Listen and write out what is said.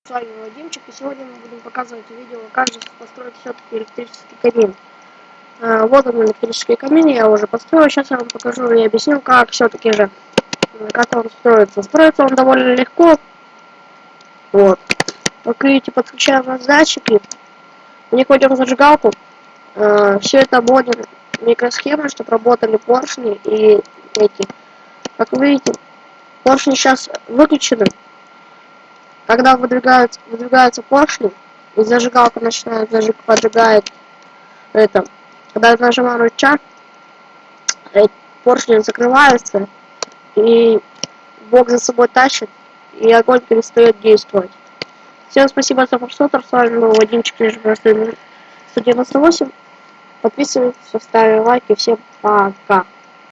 С вами Вадимчик, и сегодня мы будем показывать видео, как же построить все-таки электрический камин. Вот он, электрический камин, я уже построил. Сейчас я вам покажу и объясню, как все-таки же, как он строится. Строится он довольно легко. Вот. Как видите, подключаем нас датчики, в них вводим зажигалку. Все это вводим микросхемы, чтобы работали поршни и эти. Как вы видите, поршни сейчас выключены. Когда выдвигаются поршни, и зажигалка начинает поджигает это. Когда я нажимаю рычаг, поршни закрываются, и бок за собой тащит, и огонь перестает действовать. Всем спасибо за просмотр, с вами был Вадимчик, 198. Подписывайтесь, ставьте лайки, всем пока.